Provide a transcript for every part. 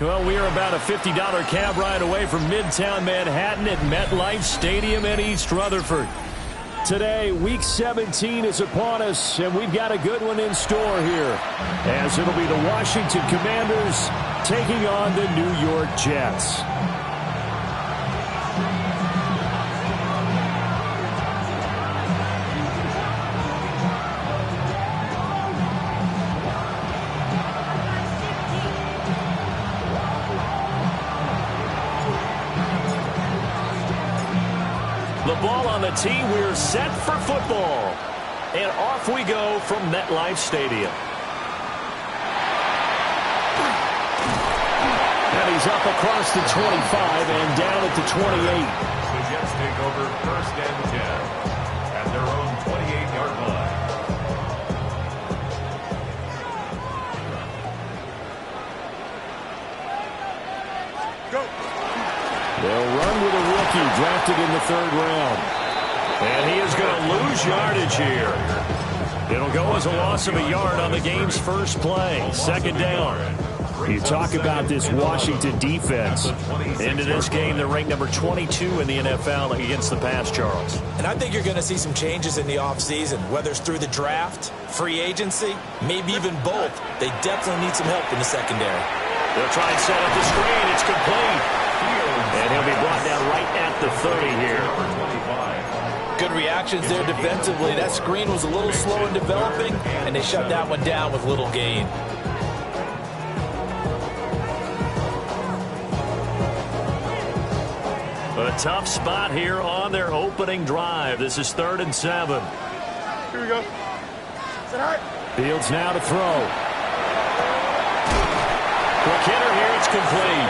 Well, we are about a $50 cab ride away from Midtown Manhattan at MetLife Stadium in East Rutherford. Today, Week 17 is upon us, and we've got a good one in store here, as it'll be the Washington Commanders taking on the New York Jets. The ball on the tee. We're set for football. And off we go from MetLife Stadium. And he's up across the 25 and down at the 28. The Jets take over 1st and 10 at their own 28-yard line. Go. They'll run with a rookie drafted in the 3rd round. And he is going to lose yardage here. It'll go as a loss of a yard on the game's first play. 2nd down. You talk about this Washington defense. Into this game, they're ranked number 22 in the NFL against the pass, Charles. And I think you're going to see some changes in the offseason, whether it's through the draft, free agency, maybe even both. They definitely need some help in the secondary. They'll try and set up the screen. It's complete. And he'll be brought down right at the 30 here. Good reactions there defensively. That screen was a little slow in developing, and they shut that one down with little gain. A tough spot here on their opening drive. This is 3rd and 7. Here we go. Fields now to throw. Quick hitter here. It's complete.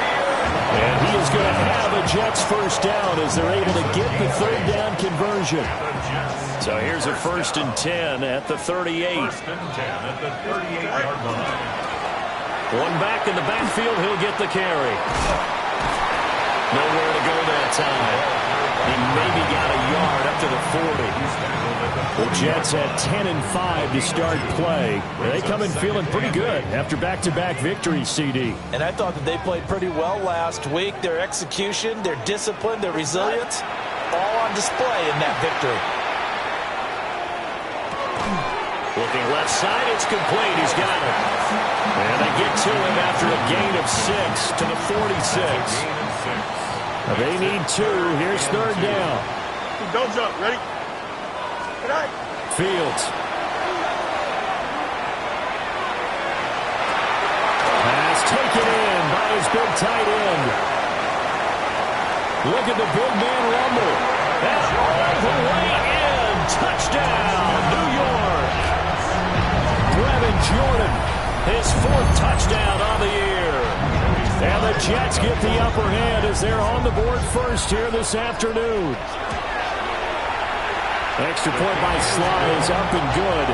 And he is going to have a Jets first down as they're able to get the 3rd down conversion. So here's a 1st and 10 at the 38. 1st and 10 at the 38-yard line. One back in the backfield. He'll get the carry. Nowhere to go that time. He maybe got a yard up to the 40. The Jets at 10 and 5 to start play. They come in feeling pretty good after back-to-back victories, CD. And I thought that they played pretty well last week. Their execution, their discipline, their resilience, all on display in that victory. Looking left side, it's complete. He's got it. And they get to him after a gain of 6 to the 46. They need 2. Here's 3rd down. Don't jump. Ready? Fields. Pass taken in by his big tight end. Look at the big man rumble. And all the way in. Touchdown, New York. Brevin Jordan, his 4th touchdown on the year. And the Jets get the upper hand as they're on the board first here this afternoon. Extra point by Sly is up and good.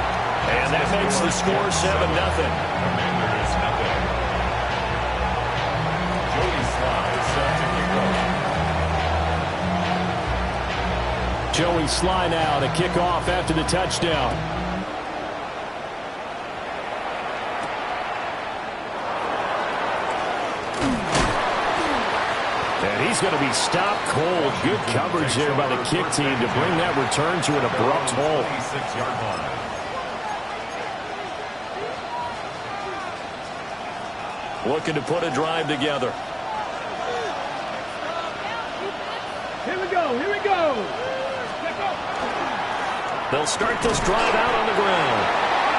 And that makes the score 7-0. Joey Sly now to kick off after the touchdown. And he's going to be stopped cold. Good coverage there by the kick team to bring that return to an abrupt halt. 26-yard line. Looking to put a drive together. Here we go. Here we go. They'll start this drive out on the ground.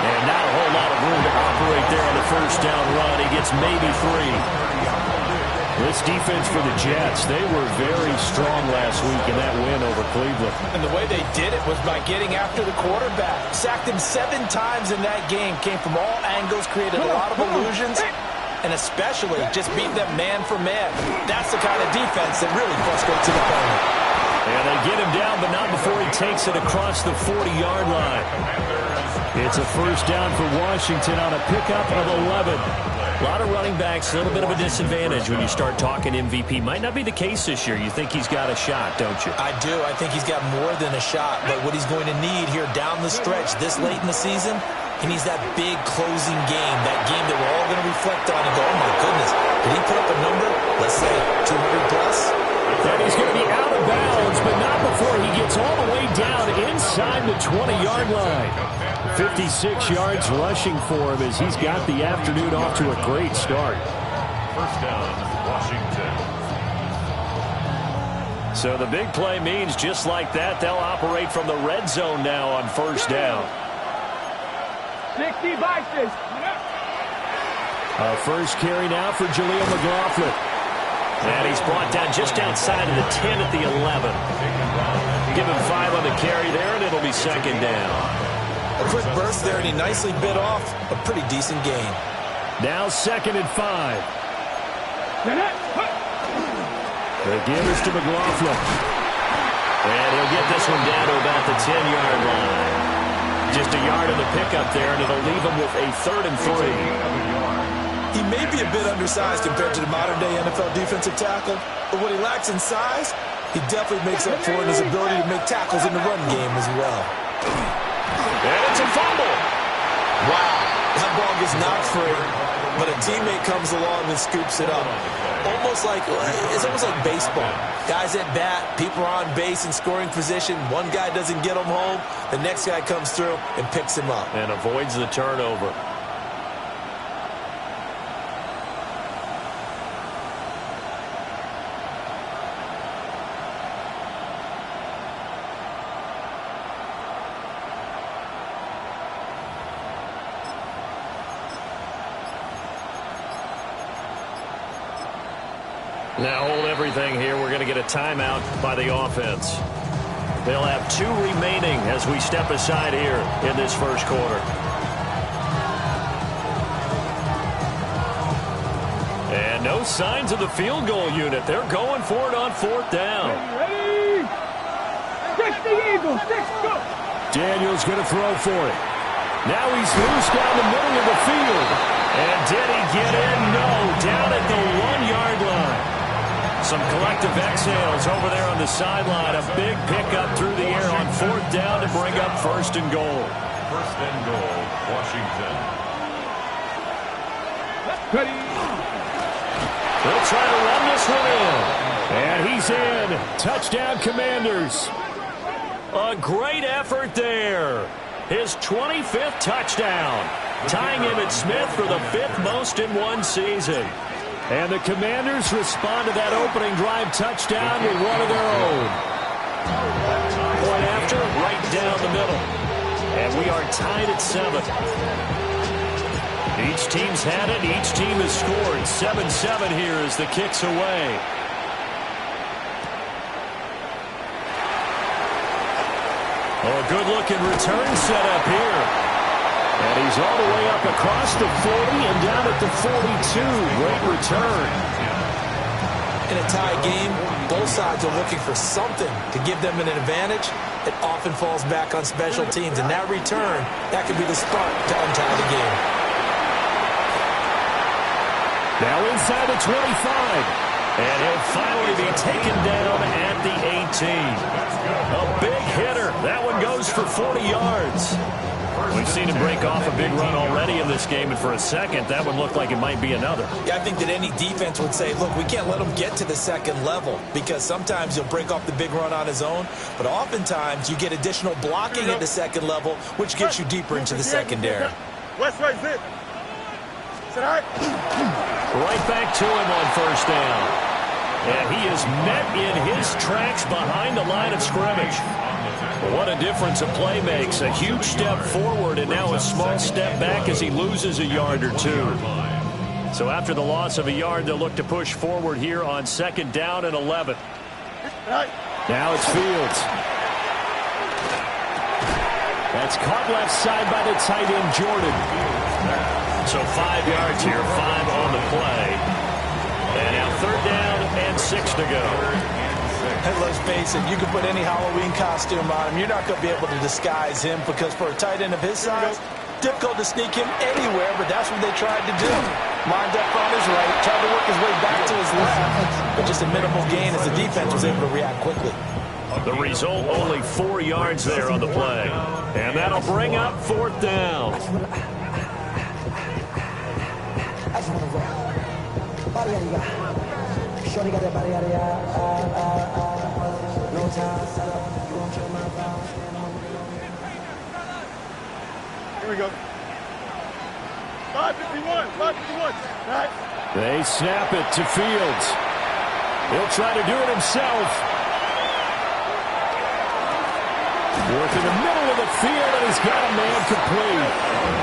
And not a whole lot of room to operate there on the first down run. He gets maybe 3. This defense for the Jets, they were very strong last week in that win over Cleveland. And the way they did it was by getting after the quarterback. Sacked him 7 times in that game. Came from all angles, created a lot of illusions, and especially just beat them man for man. That's the kind of defense that really frustrates an opponent. And they get him down, but not before he takes it across the 40-yard line. It's a first down for Washington on a pickup of 11. A lot of running backs, a little bit of a disadvantage when you start talking MVP. Might not be the case this year. You think he's got a shot, don't you? I do. I think he's got more than a shot. But what he's going to need here down the stretch this late in the season, He needs that big closing game, that game that we're all going to reflect on and go, oh, my goodness, did he put up a number, let's say 200 plus? And he's going to be out of bounds, but not before he gets all the way down inside the 20-yard line. 56 yards rushing for him as he's got the afternoon off to a great start. First down, Washington. So the big play means just like that, they'll operate from the red zone now on first down. 60 boxes. First carry now for Jaleel McLaughlin. And he's brought down just outside of the 10 at the 11. Give him 5 on the carry there, and it'll be second down. A quick burst there, and he nicely bit off a pretty decent gain. Now 2nd and 5. The give is to McLaughlin. And he'll get this one down to about the 10-yard line. Just a yard of the pickup there, and it'll leave him with a 3rd and 3. He may be a bit undersized compared to the modern-day NFL defensive tackle, but what he lacks in size, he definitely makes up for in his ability to make tackles in the run game as well. And it's a fumble. Wow, that ball gets knocked free, but a teammate comes along and scoops it up. It's almost like baseball. Guys at bat, people are on base in scoring position. One guy doesn't get him home. The next guy comes through and picks him up. And avoids the turnover. Now hold everything here. We're going to get a timeout by the offense. They'll have 2 remaining as we step aside here in this first quarter. And no signs of the field goal unit. They're going for it on 4th down. Ready? 60 Eagles, 6, go. Daniel's going to throw for it. Now he's loose down the middle of the field. And did he get in? No, down at the 1-yard line. Some collective exhales over there on the sideline. A big pickup through the air on 4th down to bring up 1st and goal. 1st and goal, Washington. Ready? They'll try to run this one in. And he's in. Touchdown, Commanders. A great effort there. His 25th touchdown. Tying him at Smith for the 5th most in one season. And the Commanders respond to that opening drive touchdown with one of their own. Point after, right down the middle. And we are tied at 7. Each team's had it. Each team has scored. 7-7 here as the kick's away. Oh, a good-looking return set up here. And he's all the way up across the 40 and down at the 42. Great return. In a tie game, both sides are looking for something to give them an advantage. It often falls back on special teams. And that return, that could be the spark to untie the game. Now inside the 25. And he'll finally be taken down at the 18. A big hitter. That one goes for 40 yards. We've seen him break off a big run already in this game, and for a second, that one looked like it might be another. Yeah, I think that any defense would say, look, we can't let him get to the 2nd level, because sometimes he'll break off the big run on his own, but oftentimes you get additional blocking at the 2nd level, which gets you deeper into the secondary. West, right, sit. Sit high. Right back to him on 1st down. And he is met in his tracks behind the line of scrimmage. What a difference a play makes. A huge step forward and now a small step back as he loses a yard or 2. So after the loss of a yard, they'll look to push forward here on 2nd down and 11. Now it's Fields. That's caught left side by the tight end, Jordan. So 5 yards here, 5 on the play. And now 3rd down and 6 to go. And let's face it, you can put any Halloween costume on him. You're not going to be able to disguise him, because for a tight end of his size, difficult to sneak him anywhere, but that's what they tried to do. Lined up on his right, tried to work his way back to his left, but just a minimal gain as the defense was able to react quickly. The result, only 4 yards there on the play. And that'll bring up 4th down. Here we go. 551. 551. Right. They snap it to Fields. He'll try to do it himself. Work in the middle of the field, and he's got a man complete.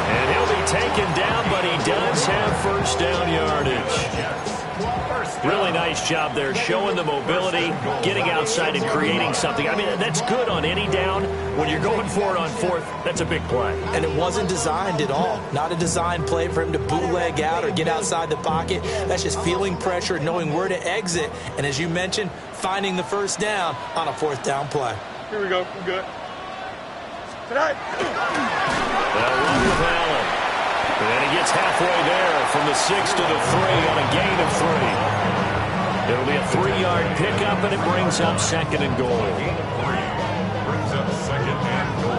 And he'll be taken down, but he does have first down yardage. Really nice job there, showing the mobility, getting outside and creating something. I mean, that's good on any down. When you're going for it on 4th, that's a big play. And it wasn't designed at all. Not a design play for him to bootleg out or get outside the pocket. That's just feeling pressure, knowing where to exit, and as you mentioned, finding the first down on a 4th down play. Here we go. We're good. Tonight. They'll run with Allen. And he gets halfway there from the 6 to the 3 on a gain of 3. It'll be a 3-yard pickup, and it brings up 2nd and goal. Brings up 2nd and goal.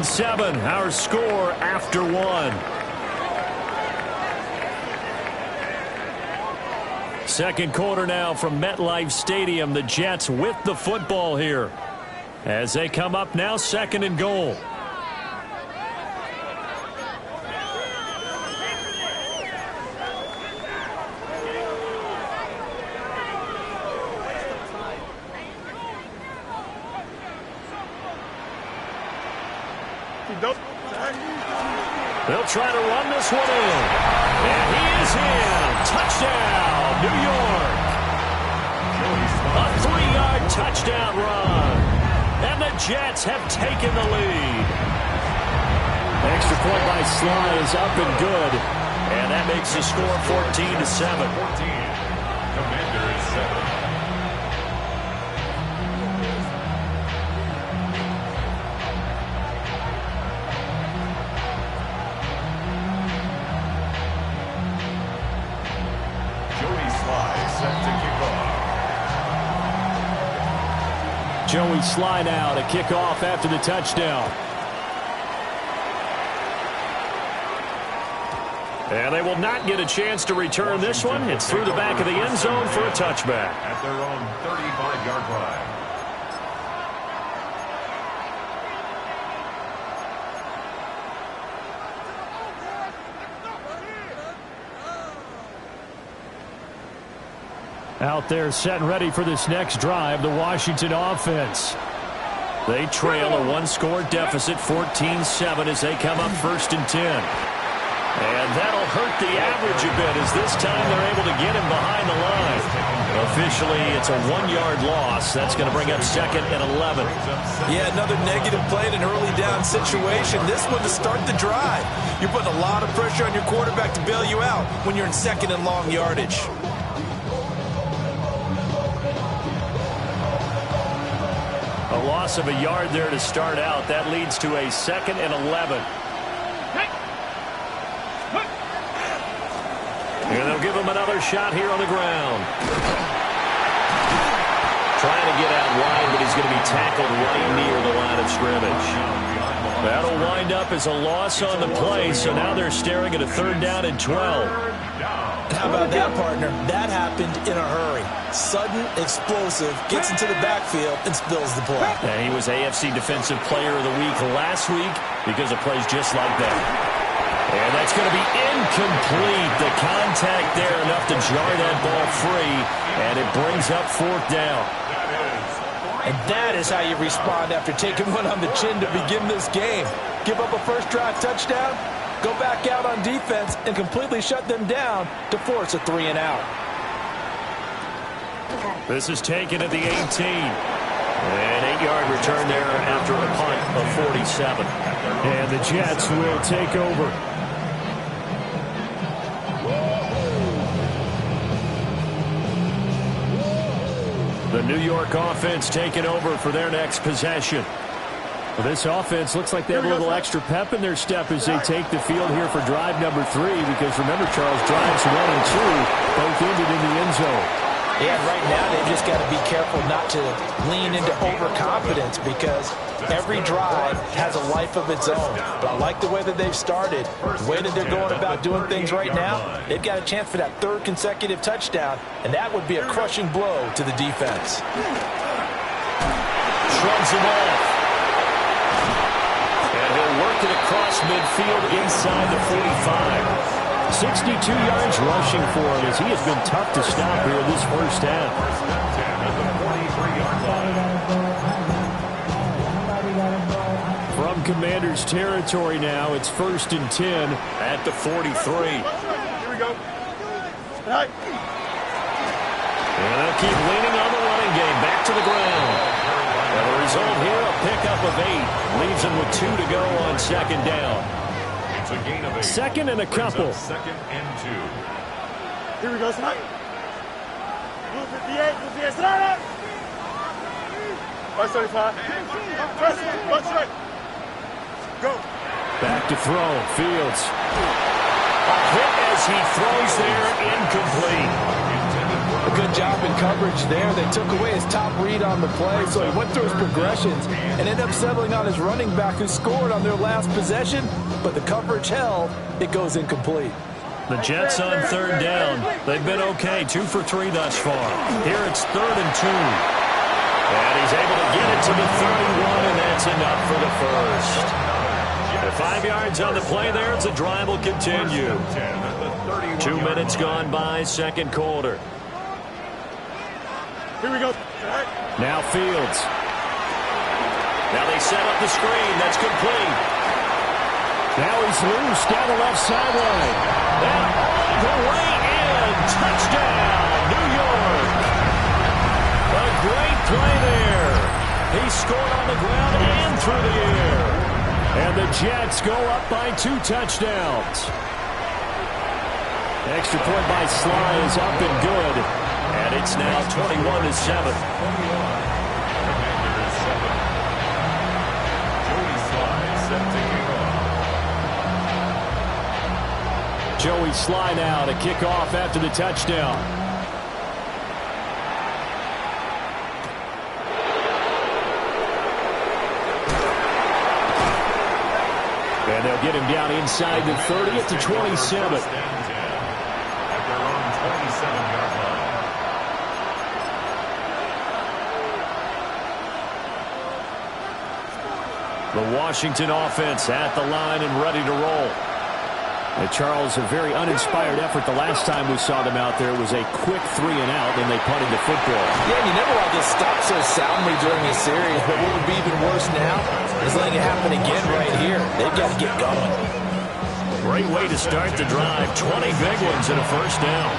Seven, our score after 1. Second quarter now from MetLife Stadium. The Jets with the football here as they come up now 2nd and goal. They'll try to run this one in. And he is in. Touchdown, New York. A 3-yard touchdown run. And the Jets have taken the lead. Extra point by Sly is up and good. And that makes the score 14-7. 14. Commanders 7. Joey Sly now to kick off after the touchdown. And they will not get a chance to return this one. It's through the back of the end zone for a touchback. At their own 35-yard line. Out there set and ready for this next drive, the Washington offense. They trail a 1-score deficit, 14-7, as they come up 1st and 10. And that'll hurt the average a bit, as this time they're able to get him behind the line. Officially, it's a 1-yard loss. That's going to bring up 2nd and 11. Yeah, another negative play in an early down situation. This one to start the drive. You're putting a lot of pressure on your quarterback to bail you out when you're in 2nd and long yardage. A loss of a yard there to start out. That leads to a 2nd and 11. And they'll give him another shot here on the ground. Trying to get out wide, but he's going to be tackled right near the line of scrimmage. That'll wind up as a loss on the play, so now they're staring at a 3rd down and 12. How about that, partner? That happened in a hurry. Sudden, explosive, gets into the backfield and spills the play. And he was AFC Defensive Player of the Week last week because of plays just like that. And that's going to be incomplete. The contact there enough to jar that ball free, and it brings up 4th down. And that is how you respond after taking one on the chin to begin this game. Give up a first drive touchdown, go back out on defense and completely shut them down to force a 3-and-out. This is taken at the 18. An 8-yard return there after a punt of 47. And the Jets will take over. The New York offense taking over for their next possession. Well, this offense looks like they have a little extra pep in their step as they take the field here for drive number 3, because remember, Charles, drives 1 and 2 both ended in the end zone. Yeah, right now they've just got to be careful not to lean into overconfidence, because every drive has a life of its own. But I like the way that they've started, the way that they're going about doing things right now. They've got a chance for that 3rd consecutive touchdown, and that would be a crushing blow to the defense. Shrugs him off. And he'll work it across midfield inside the 45. 62 yards rushing for him, as he has been tough to stop here this first half. From Commanders territory now, it's 1st and 10 at the 43. Here we go. Right. And they'll keep leaning on the running game. Back to the ground. And the result here, a pickup of 8. Leaves them with 2 to go on 2nd down. It's a gain of 8. 2nd and a couple. 2nd and 2. Here we go, tonight. Blue 58, blue 58, slide up. 575. Press it, watch it. Go. Back to throw. Fields. A hit as he throws there, incomplete. A good job in coverage there. They took away his top read on the play, so he went through his progressions and ended up settling on his running back, who scored on their last possession, but the coverage held. It goes incomplete. The Jets on 3rd down. They've been okay, 2 for 3 thus far. Here it's 3rd and 2. And he's able to get it to the 31, and that's enough for the first. The 5 yards on the play there as the drive will continue. 2 minutes gone by, 2nd quarter. Here we go. Now Fields. Now they set up the screen. That's complete. Now he's loose down the left sideline. And all the way in. Touchdown, New York. A great play there. He scored on the ground and through the air. And the Jets go up by 2 touchdowns. Extra point by Sly is up and good. And it's now 21-7. Joey Sly now to kick off after the touchdown. And they'll get him down inside the 30 at the 27. The Washington offense at the line and ready to roll. And Charles, a very uninspired effort the last time we saw them out there. It was a quick 3 and out, and they punted the football. Yeah, you never want to get stopped so soundly during a series, but what would be even worse now is letting it happen again right here. They've got to get going. Great way to start the drive. 20 big ones and a first down.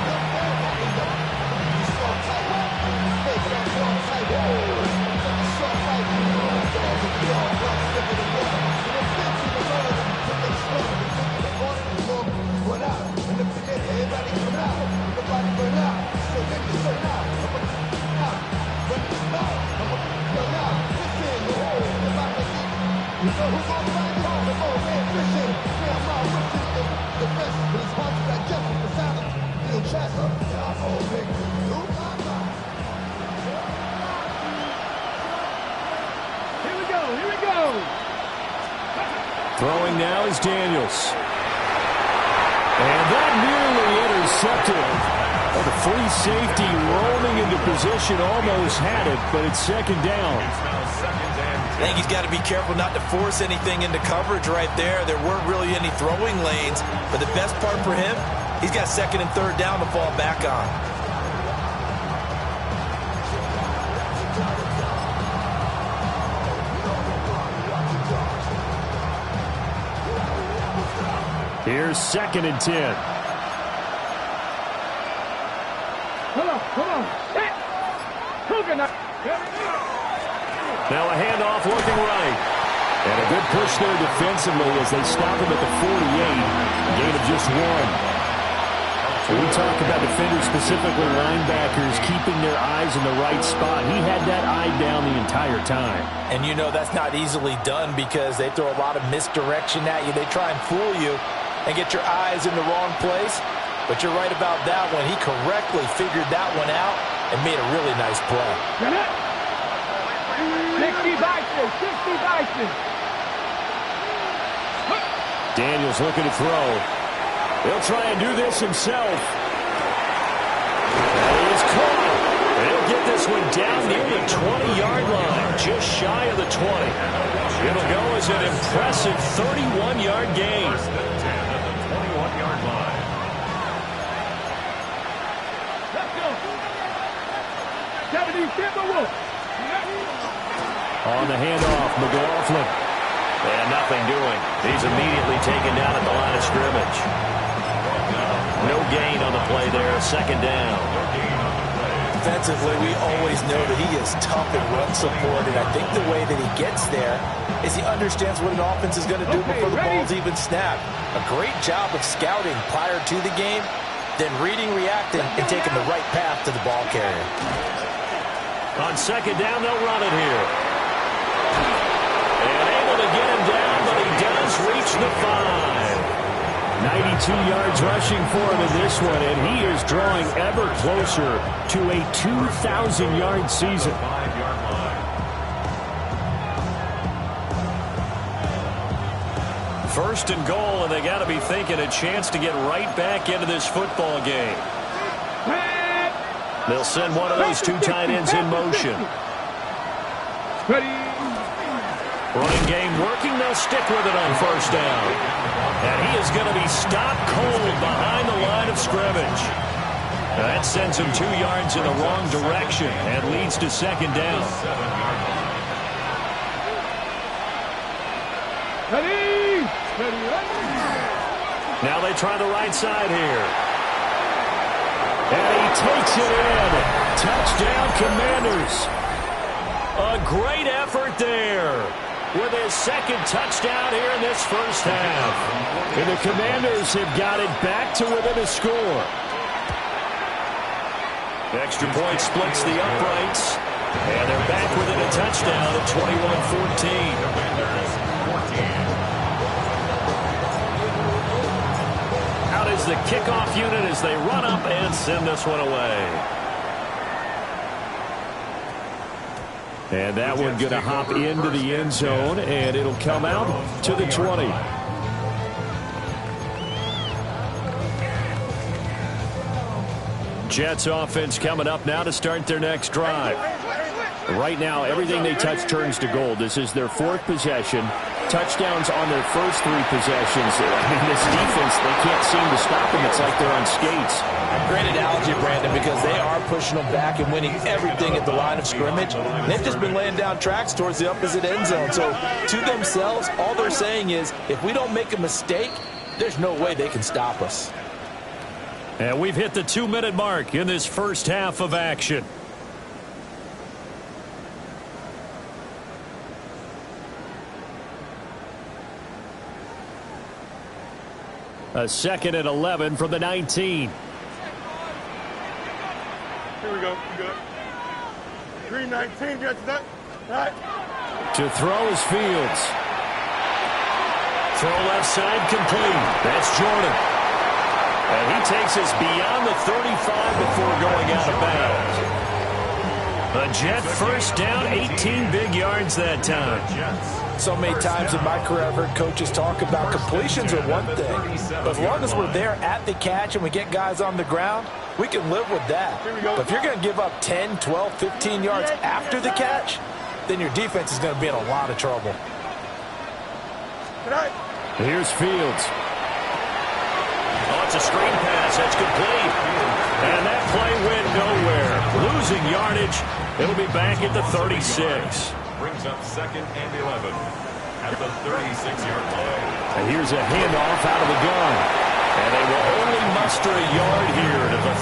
Throwing now is Daniels. And that nearly intercepted. Oh, the free safety rolling into position, almost had it, but it's 2nd down. I think he's got to be careful not to force anything into coverage right there. There weren't really any throwing lanes, but the best part for him, he's got 2nd and 3rd down to fall back on. Here's 2nd and 10. Come on. Now a handoff looking right. And a good push there defensively as they stop him at the 48. Gain of just 1. When we talk about defenders, specifically linebackers, keeping their eyes in the right spot, he had that eye down the entire time. And you know that's not easily done because they throw a lot of misdirection at you. They try and fool you and get your eyes in the wrong place. But you're right about that one. He correctly figured that one out and made a really nice play. 60 Bison, 60 Bison. Daniels looking to throw. He'll try and do this himself. And he is caught. He'll get this one down near the 20-yard line, just shy of the 20. It'll go as an impressive 31-yard gain. First and 10 at the 21-yard line. Let's go. 70 Timberwolves. On the handoff, McLaughlin. And nothing doing. He's immediately taken down at the line of scrimmage. No gain on the play there. Second down. Defensively, we always know that he is tough in run support, and I think the way that he gets there is he understands what an offense is going to do before the ball's even snapped. A great job of scouting prior to the game, then reading, reacting, and taking the right path to the ball carrier. On second down, they'll run it here. And able to get him down, but he does reach the 5. 92 yards rushing for him in this one, and he is drawing ever closer to a 2,000-yard season. 5-yard line. First and goal, and they got to be thinking a chance to get right back into this football game. They'll send one of those two tight ends in motion. Running game working. They'll stick with it on first down. And he is going to be stopped cold behind the line of scrimmage. That sends him 2 yards in the wrong direction and leads to second down. 7-yard line. Now they try the right side here. And he takes it in. Touchdown, Commanders. A great effort there with his second touchdown here in this first half. And the Commanders have got it back to within a score. Extra point splits the uprights. And they're back within a touchdown at 21-14. Commanders 14. Out is the kickoff unit as they run up and send this one away. And that one going to hop into the end zone, and it'll come out to the 20. Jets offense coming up now to start their next drive. Right now, everything they touch turns to gold. This is their 4th possession. Touchdowns on their first 3 possessions. I mean, this defense, they can't seem to stop them. It's like they're on skates. Great analogy, Brandon, because they are pushing them back and winning everything at the line of scrimmage. And they've just been laying down tracks towards the opposite end zone. So to themselves, all they're saying is, if we don't make a mistake, there's no way they can stop us. And we've hit the 2-minute mark in this first half of action. A 2nd and 11 from the 19. Here we go. Good. 319. Get to that. All right. To throw is Fields. Throw left side complete. That's Jordan. And he takes us beyond the 35 before going out of bounds. A Jet first down, 18 big yards that time. So many times in my career I've heard coaches talk about completions are one thing. But as long as we're there at the catch and we get guys on the ground, we can live with that. But if you're going to give up 10, 12, 15 yards after the catch, then your defense is going to be in a lot of trouble. Here's Fields. Oh, it's a screen pass. That's complete. And that play went nowhere. Losing yardage. It'll be back at the 36. Brings up 2nd and 11 at the 36-yard line. And here's a handoff out of the gun. And they will only muster a yard here to the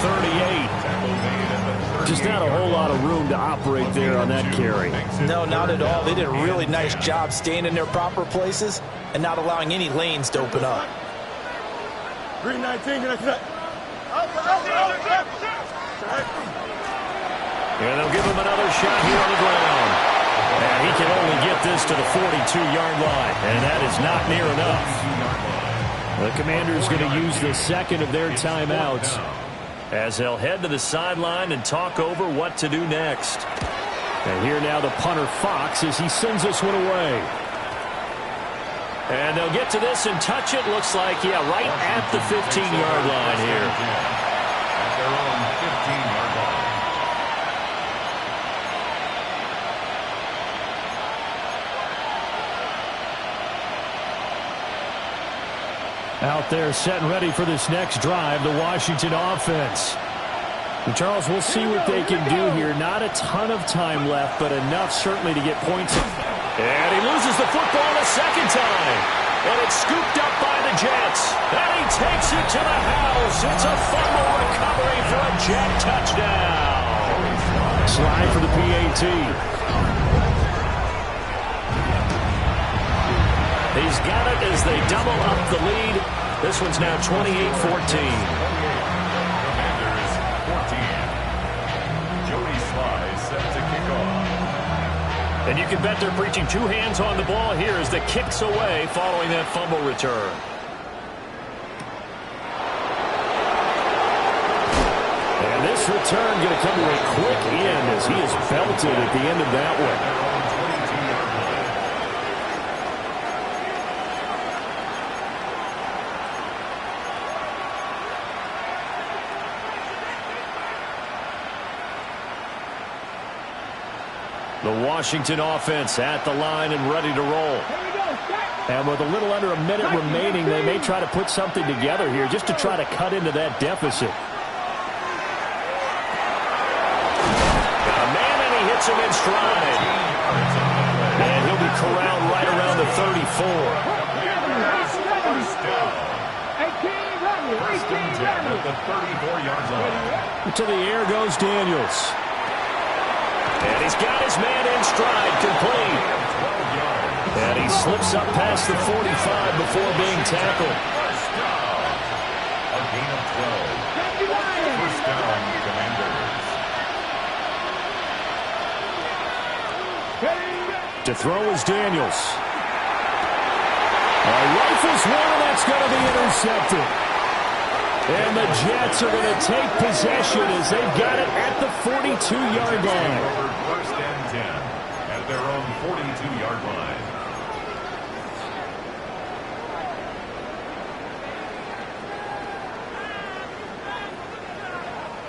38. Just not a whole lot of room to operate there on that carry. No, not at all. They did a really nice job staying in their proper places and not allowing any lanes to open up. 319. Get to that. And they'll give him another shot here on the ground. And he can only get this to the 42-yard line, and that is not near enough. The Commanders going to use the second of their timeouts as they'll head to the sideline and talk over what to do next. And here now the punter Fox as he sends this one away. And they'll get to this and touch it. Looks like, yeah, right at the 15-yard line here. At their own 15-yard line. Out there set and ready for this next drive, the Washington offense. And Charles, we'll see what they can do here. Not a ton of time left, but enough certainly to get points. And he loses the football a second time. And it's scooped up by the Jets. And he takes it to the house. It's a fumble recovery for a Jet touchdown. Slide for the PAT. He's got it as they double up the lead. This one's now 28-14. And you can bet they're preaching two hands on the ball here as the kicks away following that fumble return. And this return going to come to a quick end as he is belted at the end of that one. The Washington offense at the line and ready to roll. And with a little under a minute remaining, they may try to put something together here just to try to cut into that deficit. Got a man, and he hits him in stride. And he'll be corralled right around the 34. First and 10 at the 34-yard line. To the air goes Daniels. And he's got his man in stride, complete. And he slips up past the 45 before being tackled. A gain of 12. First down, Commanders. To throw is Daniels. Rifles one, and that's going to be intercepted. And the Jets are going to take possession as they've got it at the 42-yard line. First and 10 at their own 42-yard line.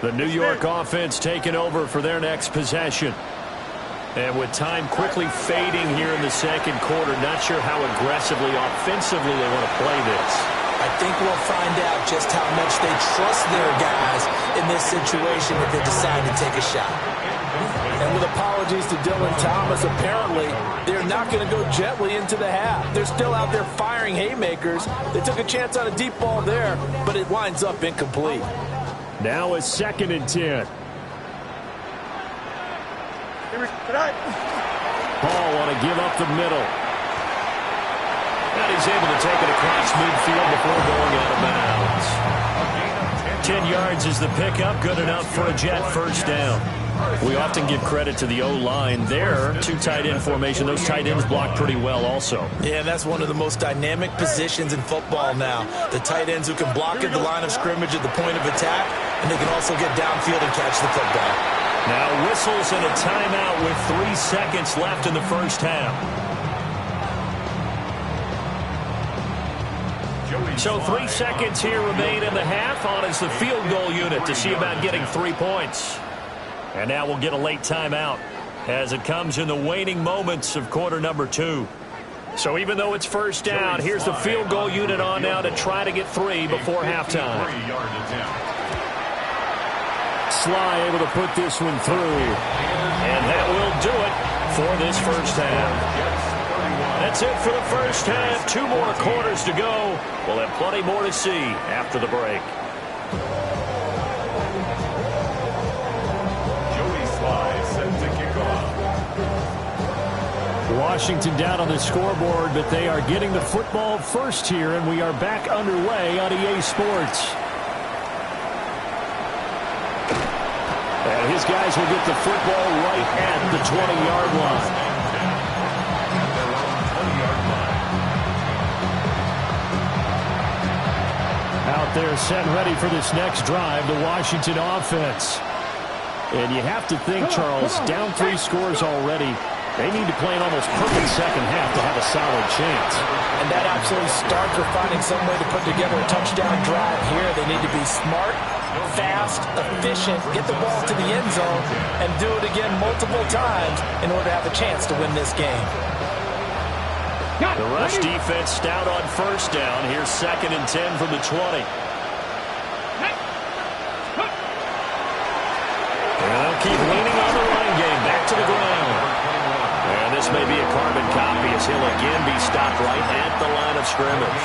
The New York offense taking over for their next possession. And with time quickly fading here in the second quarter, not sure how aggressively, offensively they want to play this. I think we'll find out just how much they trust their guys in this situation if they decide to take a shot. And with apologies to Dylan Thomas, apparently they're not going to go gently into the half. They're still out there firing haymakers. They took a chance on a deep ball there, but it winds up incomplete. Now it's 2nd and 10. Ball want to give up the middle. And he's able to take it across midfield before going out of bounds. 10 yards is the pickup, good enough for a Jet first down. We often give credit to the O-line there. Two tight end formation. Those tight ends block pretty well also. Yeah, that's one of the most dynamic positions in football now. The tight ends who can block at the line of scrimmage at the point of attack, and they can also get downfield and catch the football. Now whistles and a timeout with 3 seconds left in the first half. So 3 seconds here remain in the half on as the field goal unit to see about getting 3 points. And now we'll get a late timeout as it comes in the waning moments of quarter number 2. So even though it's first down, here's the field goal unit on now to try to get 3 before halftime. Sly able to put this one through. And that will do it for this first half. That's it for the first half. 2 more quarters to go. We'll have plenty more to see after the break. Washington down on the scoreboard, but they are getting the football first here, and we are back underway on EA Sports. And his guys will get the football right at the 20-yard line. Their own 20-yard line. Out there set ready for this next drive, the Washington offense. And you have to think, Charles, down 3 scores already. They need to play an almost perfect second half to have a solid chance. And that absolutely starts with finding some way to put together a touchdown drive here. They need to be smart, fast, efficient, get the ball to the end zone, and do it again multiple times in order to have a chance to win this game. The rush defense stout on first down. Here's 2nd and 10 from the 20. And they'll keep leaning on the running game. Back to the ground. And this may be a carbon copy as he'll again be stopped right at the line of scrimmage.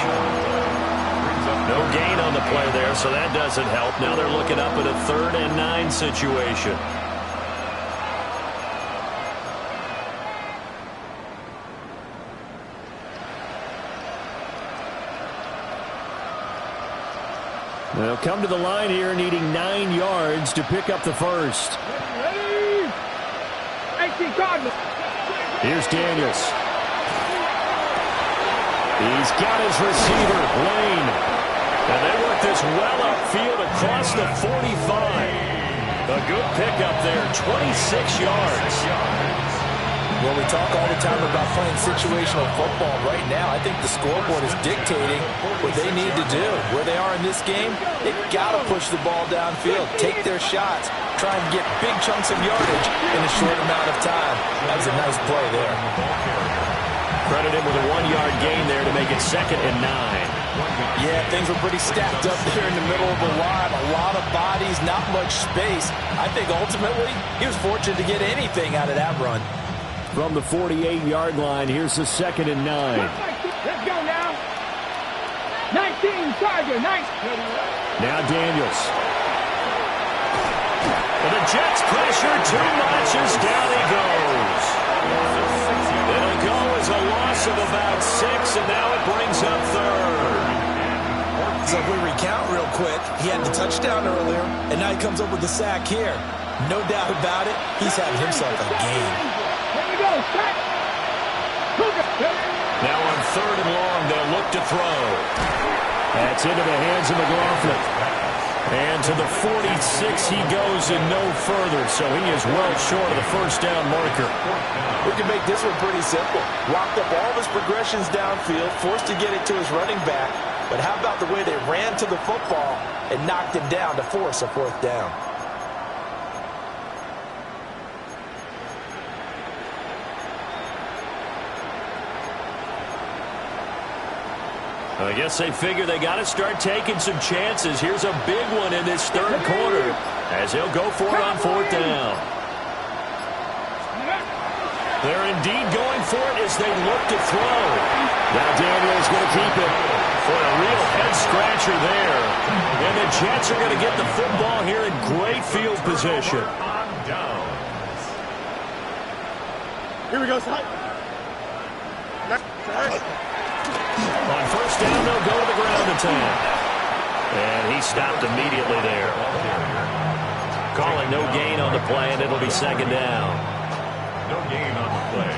No gain on the play there, so that doesn't help. Now they're looking up at a 3rd and 9 situation. They'll come to the line here needing 9 yards to pick up the first. Here's Daniels. He's got his receiver, Lane. And they work this well upfield across the 45. A good pickup there, 26 yards. Well, we talk all the time about playing situational football. Right now, I think the scoreboard is dictating what they need to do. Where they are in this game, they've got to push the ball downfield, take their shots, try and get big chunks of yardage in a short amount of time. That was a nice play there. Credit him with a 1-yard gain there to make it 2nd and 9. Yeah, things were pretty stacked up there in the middle of the line. A lot of bodies, not much space. I think ultimately he was fortunate to get anything out of that run. From the 48-yard line, here's the 2nd and 9. Let's go now. 19, Charger, 19. Now Daniels. And the Jets pressure too much as down he goes. It'll go as a loss of about 6, and now it brings up 3rd. So if we recount real quick, he had the touchdown earlier, and now he comes up with the sack here. No doubt about it, he's having himself a game. Now on 3rd and long, they'll look to throw. That's into the hands of McLaughlin. And to the 46 he goes and no further, so he is well short of the first down marker. We can make this one pretty simple. Locked up all of his progressions downfield, forced to get it to his running back. But how about the way they ran to the football and knocked him down to force a 4th down? I guess they figure they got to start taking some chances. Here's a big one in this 3rd quarter as he'll go for it on 4th down. They're indeed going for it as they look to throw. Now Daniels going to keep it for a real head-scratcher there. And the Jets are going to get the football here in great field position. Here we go, son. On 1st down, they'll go to the ground attack. And he stopped immediately there. Calling no gain on the play, and it'll be 2nd down. No gain on the play.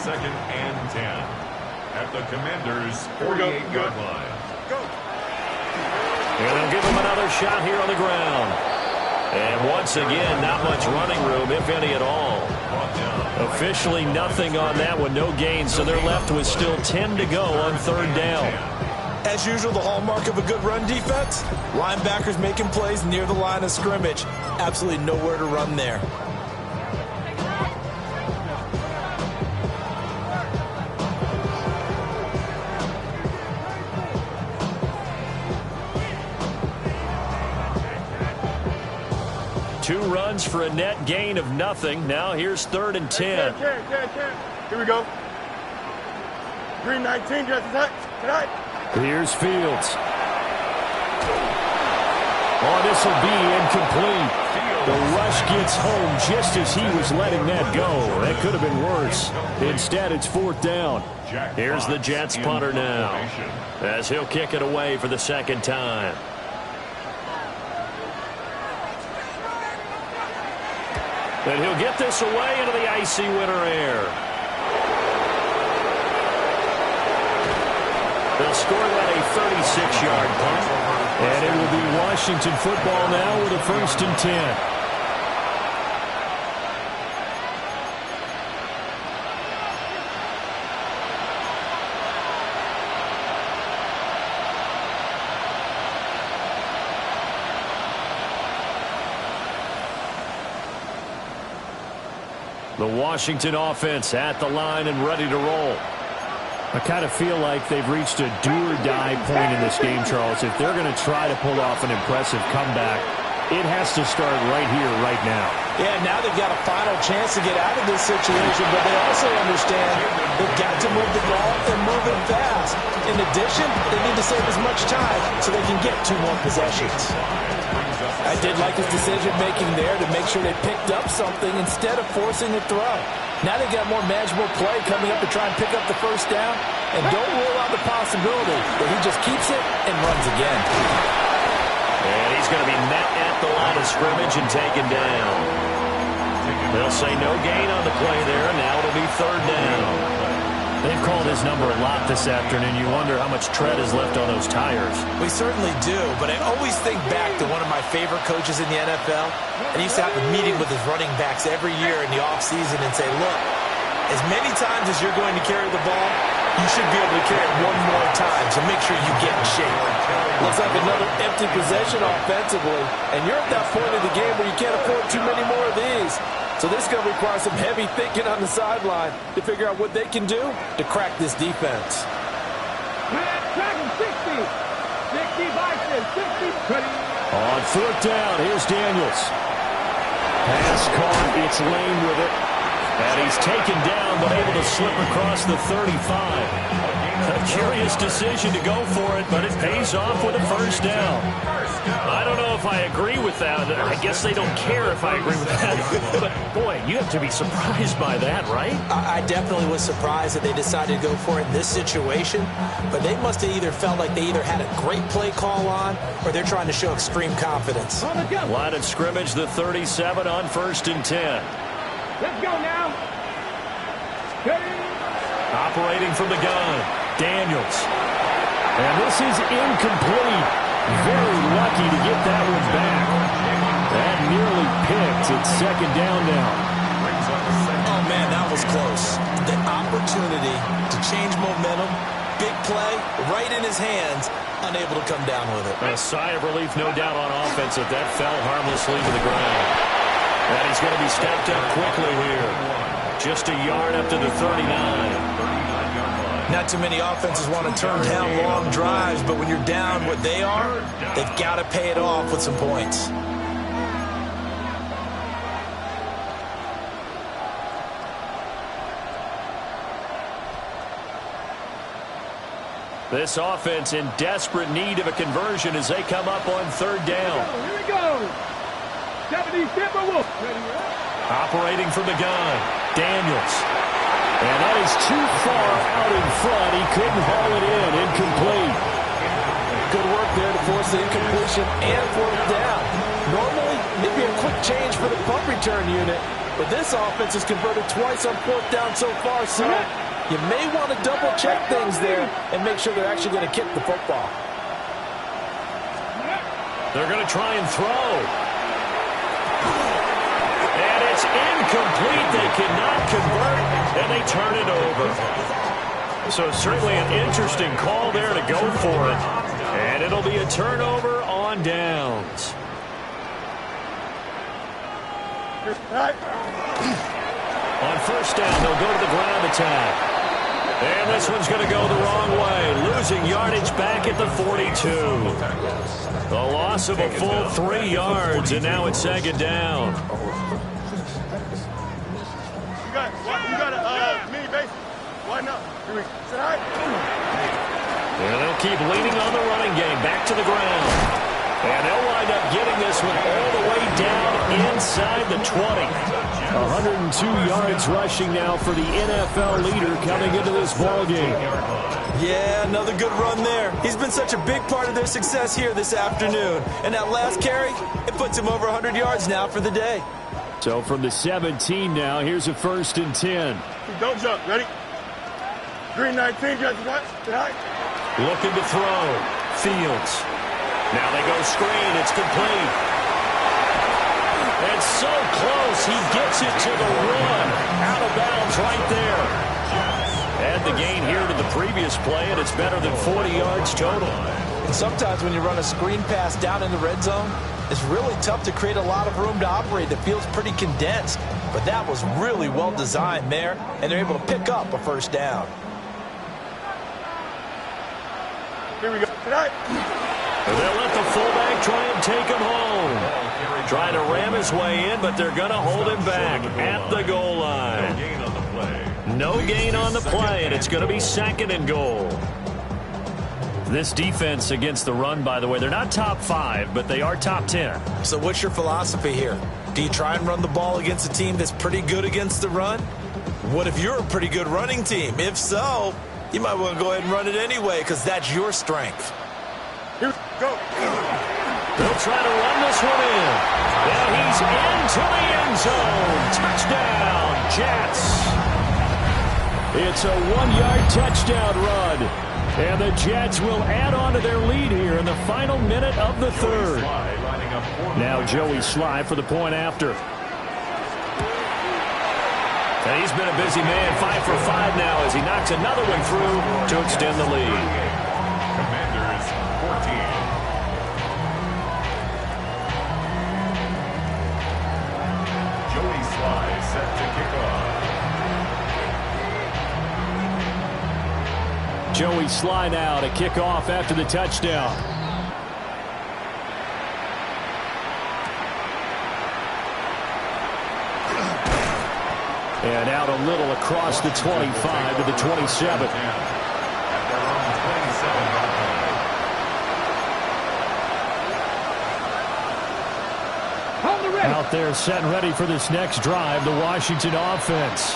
2nd and 10. At the Commanders' 48-yard line. And they'll give him another shot here on the ground. And once again, not much running room, if any at all. Officially nothing on that one, no gain, so they're left with still 10 to go on 3rd down. As usual, the hallmark of a good run defense, linebackers making plays near the line of scrimmage. Absolutely nowhere to run there. Two runs for a net gain of nothing. Now here's 3rd and 10. Here we go. Green 19, just tonight. Here's Fields. Oh, this will be incomplete. The rush gets home just as he was letting that go. That could have been worse. Instead, it's 4th down. Here's the Jets punter now, as he'll kick it away for the 2nd time. And he'll get this away into the icy winter air. They'll score that a 36-yard punt. And it will be Washington football now with a 1st and 10. The Washington offense at the line and ready to roll. I kind of feel like they've reached a do-or-die point in this game, Charles. If they're going to try to pull off an impressive comeback, it has to start right here, right now. Yeah, now they've got a final chance to get out of this situation, but they also understand they've got to move the ball and move it fast. In addition, they need to save as much time so they can get 2 more possessions. I did like his decision-making there to make sure they picked up something instead of forcing a throw. Now they've got more manageable play coming up to try and pick up the 1st down. And don't rule out the possibility that he just keeps it and runs again. And he's going to be met at the line of scrimmage and taken down. They'll say no gain on the play there, and now it'll be 3rd down. They've called his number a lot this afternoon. You wonder how much tread is left on those tires. We certainly do, but I always think back to one of my favorite coaches in the NFL. And he used to have a meeting with his running backs every year in the offseason and say, look, as many times as you're going to carry the ball, you should be able to carry it 1 more time, so make sure you get in shape. Looks like another empty possession offensively, and you're at that point of the game where you can't afford too many more of these. So this is going to require some heavy thinking on the sideline to figure out what they can do to crack this defense. Track him, 60. 60 Bison, 60. On 4th down, here's Daniels. Pass caught, it's Lane with it. And he's taken down, but able to slip across the 35. A curious decision to go for it, but it pays off with a 1st down. I don't know if I agree with that. I guess they don't care if I agree with that. But, boy, you have to be surprised by that, right? I definitely was surprised that they decided to go for it in this situation. But they must have either felt like they either had a great play call on or they're trying to show extreme confidence. Line of scrimmage, the 37 on 1st and 10. Let's go now. Operating from the gun, Daniels. And this is incomplete. Very lucky to get that one back. That nearly picked. It's 2nd down now. Oh, man, that was close. The opportunity to change momentum, big play, right in his hands, unable to come down with it. A sigh of relief, no doubt, on offense that that fell harmlessly to the ground. And he's going to be stepped up quickly here. Just a yard up to the 39. Not too many offenses want to turn down long drives, but when you're down what they are, they've got to pay it off with some points. This offense in desperate need of a conversion as they come up on 3rd down. Here we go. 70 Timberwolves. Operating from the gun, Daniels. And that is too far out in front. He couldn't haul it in. Incomplete. Good work there to force the incompletion and 4th down. Normally, it'd be a quick change for the punt return unit, but this offense has converted twice on 4th down so far, so you may want to double-check things there and make sure they're actually going to kick the football. They're going to try and throw. And it's incomplete. They cannot convert, and they turn it over. So certainly an interesting call there to go for it. And it'll be a turnover on downs. On 1st down, they'll go to the ground attack. And this one's going to go the wrong way. Losing yardage back at the 42. The loss of a full 3 yards, and now it's 2nd down. You got a mini base. Why not? Here we go. And they'll keep leaning on the running game. Back to the ground. And they'll wind up getting this one all the way down inside the 20. 102 yards rushing now for the NFL leader coming into this ballgame. Yeah, another good run there. He's been such a big part of their success here this afternoon. And that last carry, it puts him over 100 yards now for the day. So from the 17 now, here's a 1st and 10. Don't jump. Ready? Green 19, Judge. Looking to throw. Fields. Now they go screen. It's complete. And so close. He gets it to the run. Out of bounds right there. Add the gain here to the previous play, and it's better than 40 yards total. And sometimes when you run a screen pass down in the red zone, it's really tough to create a lot of room to operate. It feels pretty condensed. But that was really well designed there, and they're able to pick up a 1st down. Here we go. They'll let the fullback try and take him home. Trying to ram his way in, but they're going to hold him back at the goal line. No gain on the play, and it's going to be 2nd and goal. This defense against the run, by the way, they're not top 5, but they are top 10. So what's your philosophy here? Do you try and run the ball against a team that's pretty good against the run? What if you're a pretty good running team? If so, you might want to go ahead and run it anyway because that's your strength. Here we go. They'll try to run this one in. Now he's into the end zone. Touchdown, Jets. It's a 1-yard touchdown run. And the Jets will add on to their lead here in the final minute of the 3rd. Now Joey Sly for the point after. And he's been a busy man, 5 for 5 now as he knocks another one through to extend the lead. Commanders 14. Joey Sly set to kick off. Joey Sly now to kick off after the touchdown. And out a little across the 25 to the 27. Out there set and ready for this next drive, the Washington offense.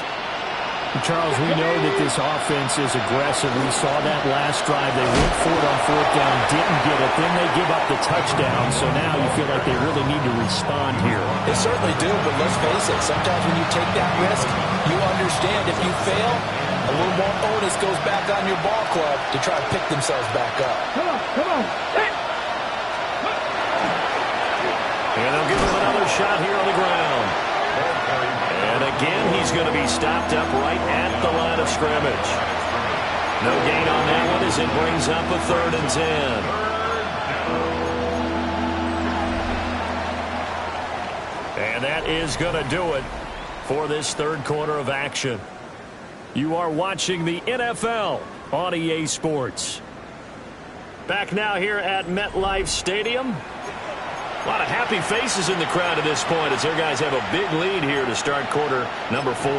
Charles, we know that this offense is aggressive. We saw that last drive. They went for it on 4th down, didn't get it. Then they give up the touchdown. So now you feel like they really need to respond here. They certainly do, but let's face it. Sometimes when you take that risk, you understand if you fail, a little more onus goes back on your ball club to try to pick themselves back up. Come on. Hey. And they'll give him another shot here on the ground. And again, he's going to be stopped up right at the line of scrimmage. No gain on that one as it brings up a 3rd and 10. And that is going to do it for this 3rd quarter of action. You are watching the NFL on EA Sports. Back now here at MetLife Stadium. A lot of happy faces in the crowd at this point as their guys have a big lead here to start quarter number 4.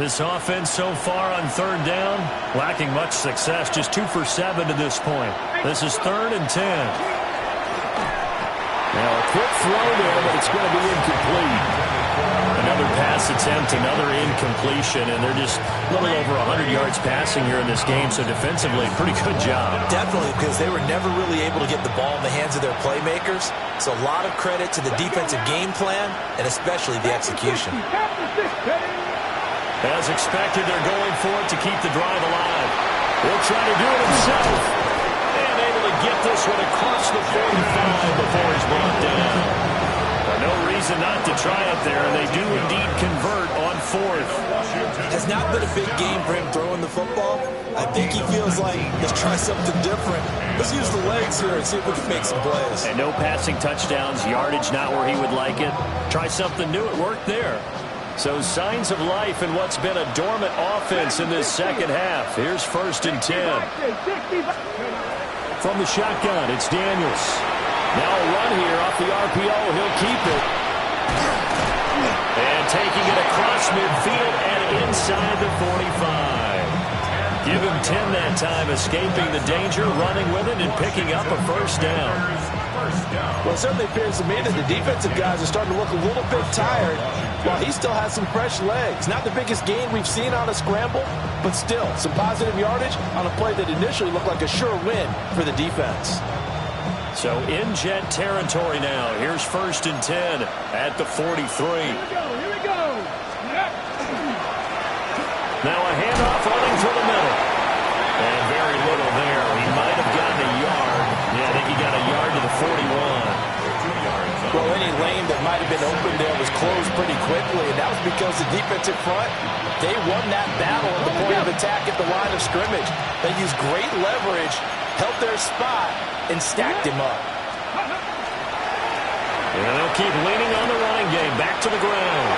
This offense so far on 3rd down, lacking much success, just 2 for 7 to this point. This is 3rd and 10. Now a quick throw there, but it's going to be incomplete. Another pass attempt, another incompletion, and they're just a little over 100 yards passing here in this game, so defensively, pretty good job. Definitely, because they were never really able to get the ball in the hands of their playmakers, so a lot of credit to the defensive game plan, and especially the execution. As expected, they're going for it to keep the drive alive. He'll try to do it himself, and able to get this one across the 45 before he's brought down. No reason not to try it there, and they do indeed convert on 4th. Has not been a big game for him throwing the football. I think he feels like, let's try something different. Let's use the legs here and see if we can make some plays. And no passing touchdowns, yardage not where he would like it. Try something new, it worked there. So signs of life in what's been a dormant offense in this 2nd half. Here's 1st and 10. From the shotgun, it's Daniels. Now a run here off the RPO. He'll keep it. And taking it across midfield and inside the 45. Give him 10 that time, escaping the danger, running with it, and picking up a first down. Well, it certainly appears to me that the defensive guys are starting to look a little bit tired while he still has some fresh legs. Not the biggest gain we've seen on a scramble, but still some positive yardage on a play that initially looked like a sure win for the defense. So in jet territory now. Here's 1st and 10 at the 43. Here we go. Now a handoff running through the middle. And very little there. He might have gotten a yard. Yeah, I think he got a yard to the 41. Well, any lane that might have been open there was closed pretty quickly, and that was because the defensive front, they won that battle at the point of attack at the line of scrimmage. They used great leverage, held their spot, and stacked him up. And they'll keep leaning on the running game. Back to the ground.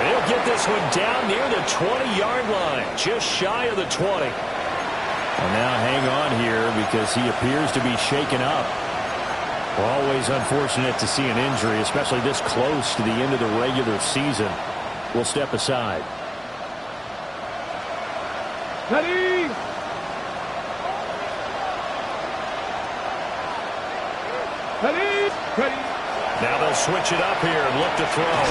And he'll get this one down near the 20-yard line, just shy of the 20. And now hang on here because he appears to be shaken up. Always unfortunate to see an injury, especially this close to the end of the regular season. We'll step aside. Ready. Ready. Now they'll switch it up here and look to throw.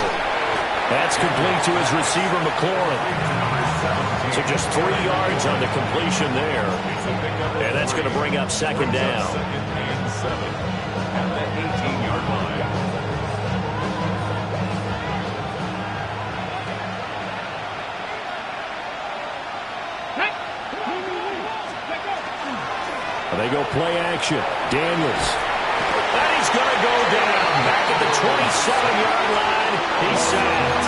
That's complete to his receiver, McLaurin. So just 3 yards on the completion there. And that's going to bring up 2nd down. 2nd and 7 at the 18-yard line. They go play action. Daniels. And he's going to go down. Back at the 27-yard line. He's sacked.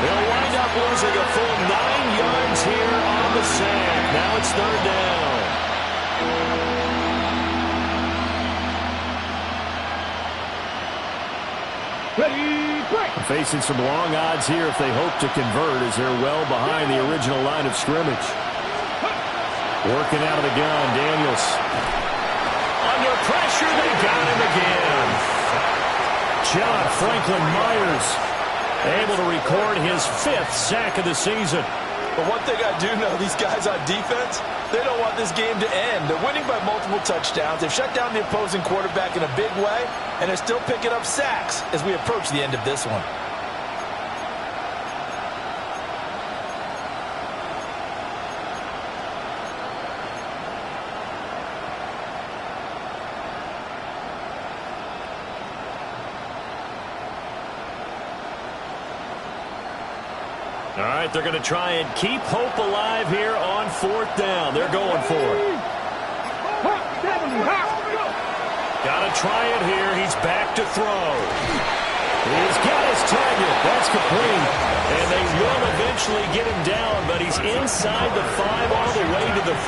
They'll wind up losing a full 9 yards here on the sack. Now it's 3rd down. Ready, break. Facing some long odds here if they hope to convert as they're well behind the original line of scrimmage. Working out of the gun, Daniels. Under pressure, they got him again. John Franklin Myers able to record his 5th sack of the season. But one thing I do know, these guys on defense, they don't want this game to end. They're winning by multiple touchdowns. They've shut down the opposing quarterback in a big way, and they're still picking up sacks as we approach the end of this one. All right, they're going to try and keep hope alive here on 4th down. They're going for it. Got to try it here. He's back to throw. He's got his target. That's complete. And they will eventually get him down, but he's inside the 5 all the way to the 3.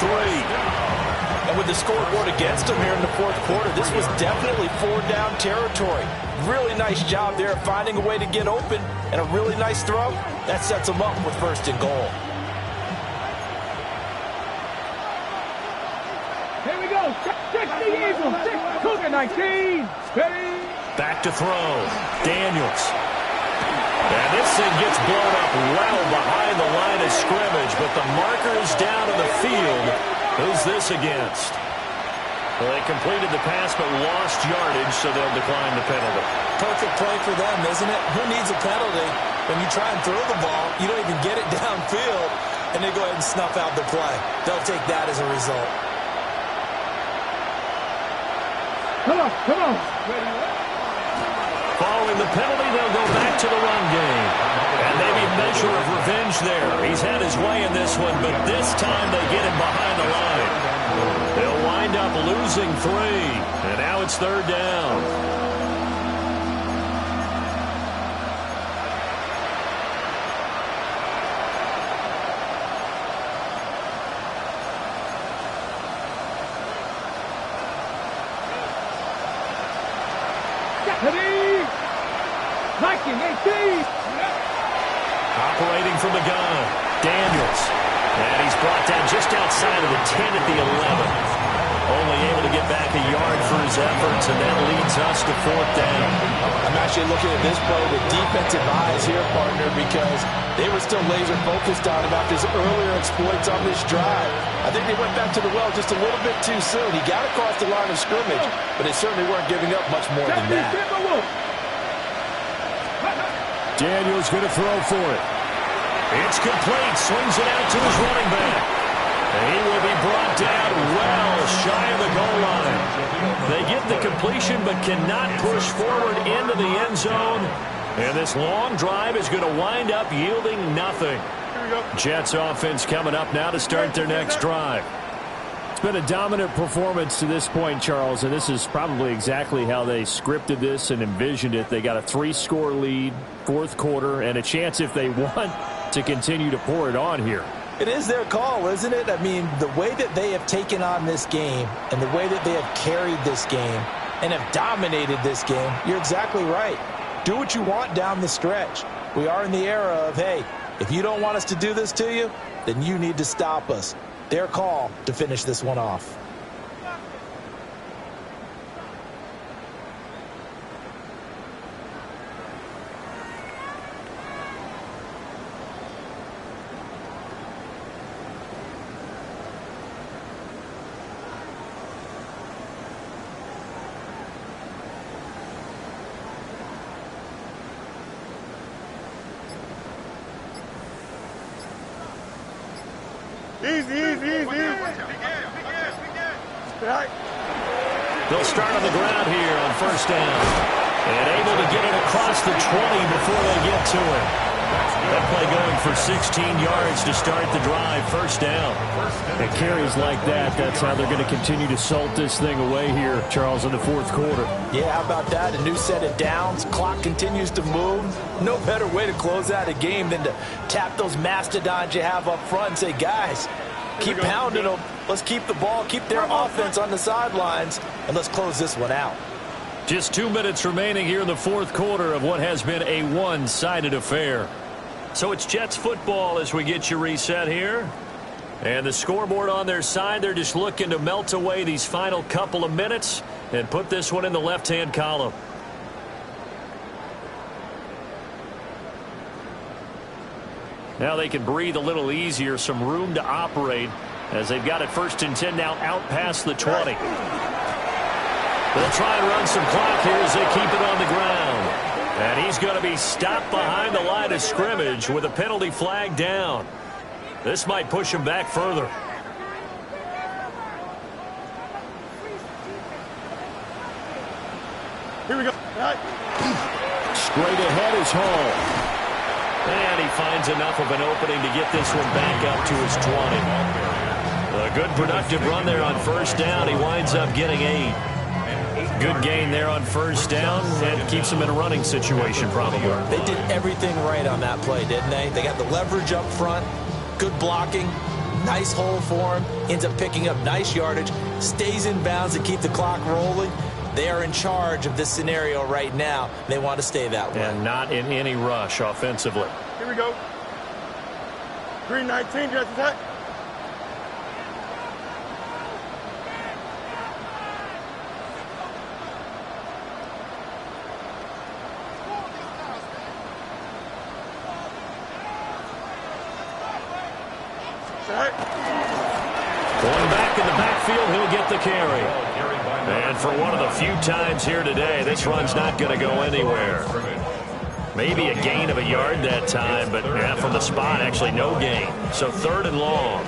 And with the scoreboard against him here in the 4th quarter, this was definitely 4-down territory. Really nice job there finding a way to get open, and a really nice throw. That sets him up with 1st and goal. Here we go. 60 Eagles. 6 Cougar 19. Ready. Back to throw. Daniels. And this thing gets blown up well behind the line of scrimmage, but the marker is down in the field. Who's this against? Well, they completed the pass but lost yardage, so they'll decline the penalty. Perfect play for them, isn't it? Who needs a penalty when you try and throw the ball, you don't even get it downfield, and they go ahead and snuff out the play. They'll take that as a result. Come on. Ready. Following the penalty, they'll go back to the run game. And maybe a measure of revenge there. He's had his way in this one, but this time they get him behind the line. They'll wind up losing 3. And now it's 3rd down. Ready. 19, 18. Operating from the gun, Daniels. And he's brought down just outside of the 10 at the 11. Only able to get back a yard for his efforts, and that leads us to 4th down. I'm actually looking at this play with defensive eyes here, partner, because they were still laser focused on him after his earlier exploits on this drive. I think they went back to the well just a little bit too soon. He got across the line of scrimmage, but they certainly weren't giving up much more than that. Daniel's going to throw for it. It's complete. Swings it out to his running back. And he will be brought down well shy of the goal line. They get the completion but cannot push forward into the end zone. And this long drive is going to wind up yielding nothing. Jets offense coming up now to start their next drive. It's been a dominant performance to this point, Charles, and this is probably exactly how they scripted this and envisioned it. They got a 3-score lead, 4th quarter, and a chance if they want to continue to pour it on here. It is their call, isn't it? I mean, the way that they have taken on this game and the way that they have carried this game and have dominated this game, you're exactly right. Do what you want down the stretch. We are in the era of, hey, if you don't want us to do this to you, then you need to stop us. Their call to finish this one off. Easy. They'll start on the ground here on 1st down. And able to get it across the 20 before they get to it. That play going for 16 yards to start the drive. 1st down. And carries like that, that's how they're going to continue to salt this thing away here, Charles, in the 4th quarter. Yeah, how about that? A new set of downs. Clock continues to move. No better way to close out a game than to tap those mastodons you have up front and say, guys, keep pounding them. Let's keep the ball, keep their offense on the sidelines, and let's close this one out. Just 2 minutes remaining here in the 4th quarter of what has been a one-sided affair. So it's Jets football as we get you reset here. And the scoreboard on their side, they're just looking to melt away these final couple of minutes and put this one in the left-hand column. Now they can breathe a little easier, some room to operate as they've got it 1st and 10 now out past the 20. They'll try and run some clock here as they keep it on the ground. And he's going to be stopped behind the line of scrimmage with a penalty flag down. This might push him back further. Here we go. Straight ahead is Hall. And he finds enough of an opening to get this one back up to his 20. A good productive run there on 1st down. He winds up getting 8. Good gain there on 1st down and keeps him in a running situation probably. They did everything right on that play, didn't they? They got the leverage up front, good blocking, nice hole for him, ends up picking up nice yardage, stays in bounds to keep the clock rolling. They are in charge of this scenario right now. They want to stay that way. And not in any rush offensively. Here we go. 3-19, just attack. Going back in the backfield, he'll get the carry. And for one of the few times here today, this run's not going to go anywhere. Maybe a gain of a yard that time, but yeah, from the spot, actually no gain. So 3rd and long.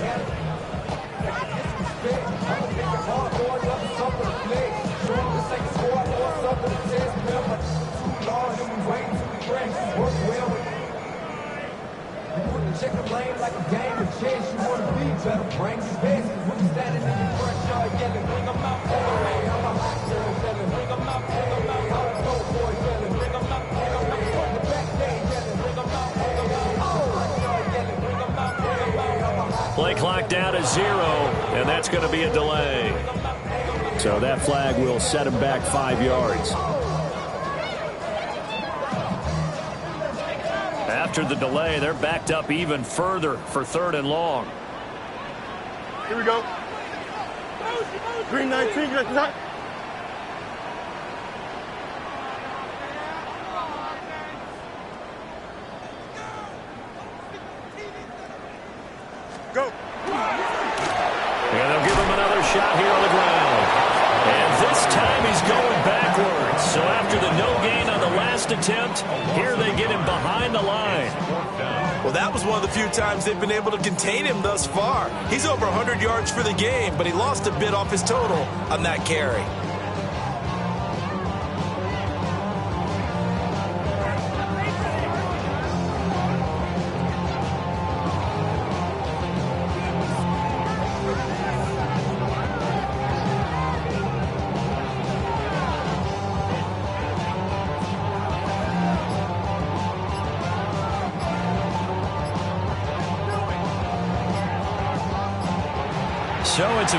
Check the lane like a game of chess. You want to be better, bring your best. When you standing in your front yard yelling, bring them out for the rain. I'm a hot girl yelling, bring them out, bring them out. I'm a dope boy yelling, bring them out, bring them out. From the back lane yelling, bring them out, bring them out. I'm a hot yard yelling, bring them out, bring them out. I'm a hot Play clock down to 0, and that's going to be a delay. So that flag will set him back 5 yards. After the delay, they're backed up even further for 3rd and long. Here we go. Green 19, get that. Go. And they'll give him another shot here on the ground. And this time he's going backwards. So after the no gain on the last attempt, here they get him behind the line. Well, that was one of the few times they've been able to contain him thus far. He's over 100 yards for the game, but he lost a bit off his total on that carry. So it's a